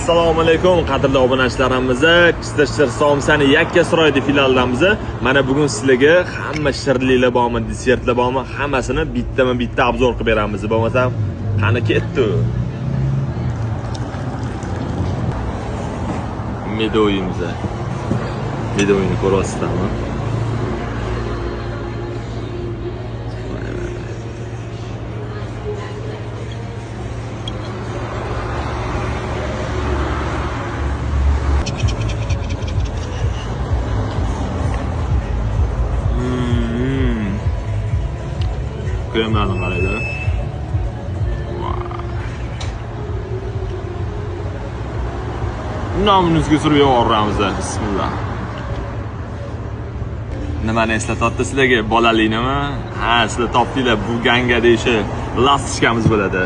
Assalomu alaykum qadrli obunachilarimiz. Kistashtir Somsani yakka siroyli filialidamiz. Mana bugun sizlarga hamma shirinliklar bormi, desertlar bormi, hammasini bitta obzor qilib beramiz. Bo'lmasam, qani ketdi. Medoyimiz. Medoyini ko'rasizlarmi? Kremlarni qaraydi. Nominizga surib yuboramiz. Bismillah. Nimani eslatyapti sizlarga? Bolaliknimi? Ha, sizlar topdinglar, bu ganga deyishi lastishkamiz bo'ladi.